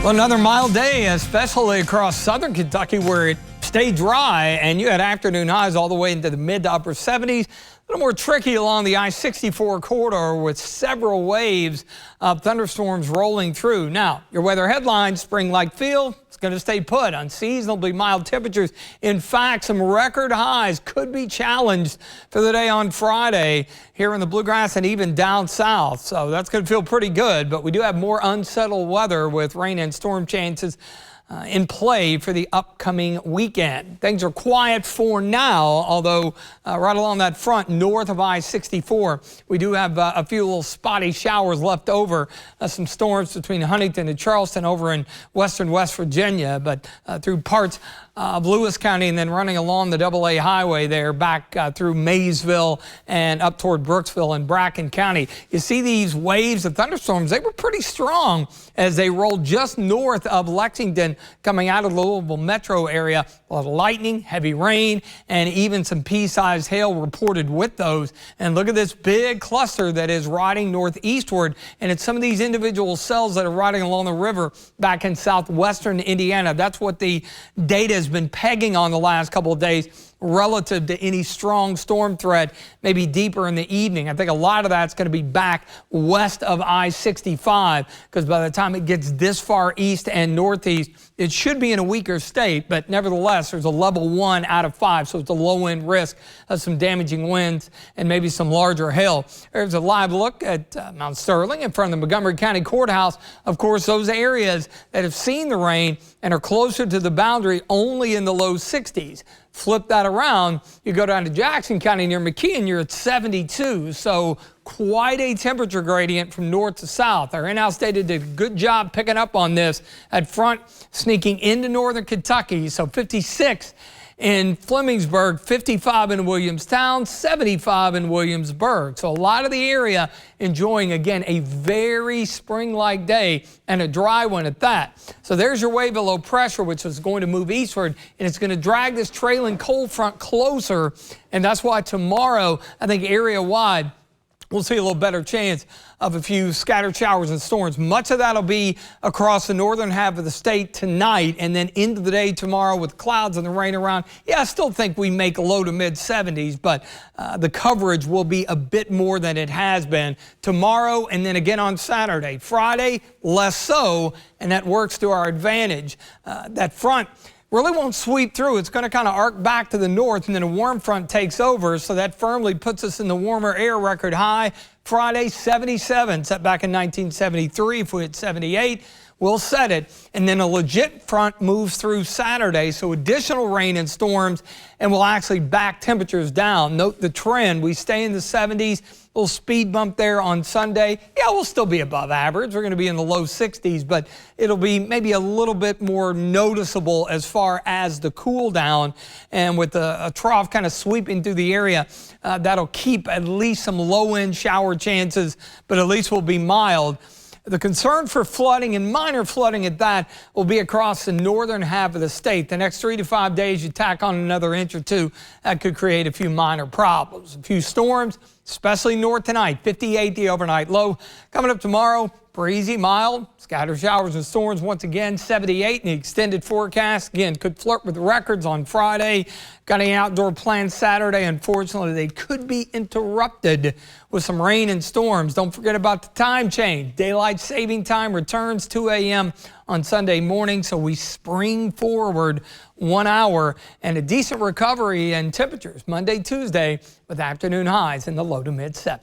Well, another mild day, especially across southern Kentucky, where it stayed dry, and you had afternoon highs all the way into the mid to upper 70s. A little more tricky along the I-64 corridor with several waves of thunderstorms rolling through. Now, your weather headlines, spring-like feel, it's going to stay put. Unseasonably mild temperatures. In fact, some record highs could be challenged for the day on Friday here in the Bluegrass and even down south. So that's going to feel pretty good, but we do have more unsettled weather with rain and storm chances in play for the upcoming weekend. Things are quiet for now, although right along that front north of I-64, we do have a few little spotty showers left over. Some storms between Huntington and Charleston over in western West Virginia, but through parts of Lewis County and then running along the AA highway there back through Maysville and up toward Brooksville and Bracken County. You see these waves of thunderstorms, they were pretty strong as they rolled just north of Lexington coming out of the Louisville metro area. A lot of lightning, heavy rain, and even some pea-sized hail reported with those. And look at this big cluster that is riding northeastward, and it's some of these individual cells that are riding along the river back in southwestern Indiana. That's what the data has been pegging on the last couple of days relative to any strong storm threat, maybe deeper in the evening. I think a lot of that's going to be back west of I-65, because by the time it gets this far east and northeast, it should be in a weaker state, but nevertheless, there's a level 1 out of 5, so it's a low-end risk of some damaging winds and maybe some larger hail. There's a live look at Mount Sterling in front of the Montgomery County Courthouse. Of course, those areas that have seen the rain and are closer to the boundary only in the low 60s. Flip that around, you go down to Jackson County near McKee, and you're at 72. So quite a temperature gradient from north to south. Our in-house data did a good job picking up on this at front, sneaking into northern Kentucky. So 56 in Flemingsburg, 55 in Williamstown, 75 in Williamsburg. So a lot of the area enjoying, again, a very spring-like day and a dry one at that. So there's your wave of low pressure, which is going to move eastward, and it's going to drag this trailing cold front closer. And that's why tomorrow, I think area-wide, we'll see a little better chance of a few scattered showers and storms. Much of that will be across the northern half of the state tonight, and then into the day tomorrow with clouds and the rain around. Yeah, I still think we make low to mid 70s, but the coverage will be a bit more than it has been tomorrow, and then again on Saturday. Friday, less so, and that works to our advantage. That front really won't sweep through. It's going to kind of arc back to the north, and then a warm front takes over, so that firmly puts us in the warmer air. Record high Friday, 77, set back in 1973. If we hit 78, we'll set it. And then a legit front moves through Saturday, so additional rain and storms, and we'll actually back temperatures down. Note the trend. We stay in the 70s. Little speed bump there on Sunday. Yeah, we'll still be above average. We're going to be in the low 60s, but it'll be maybe a little bit more noticeable as far as the cool down. And with a trough kind of sweeping through the area, that'll keep at least some low-end shower chances, but at least will be mild. The concern for flooding, and minor flooding at that, will be across the northern half of the state. The next 3 to 5 days, you tack on another inch or two, that could create a few minor problems. A few storms, especially north tonight. 58 the overnight low. Coming up tomorrow, breezy, mild, scattered showers and storms once again. 78 in the extended forecast. Again, could flirt with records on Friday. Got any outdoor plans Saturday? Unfortunately, they could be interrupted with some rain and storms. Don't forget about the time change. Daylight saving time returns 2 a.m. on Sunday morning, so we spring forward 1 hour, and a decent recovery in temperatures Monday, Tuesday, with afternoon highs in the low to mid 70s.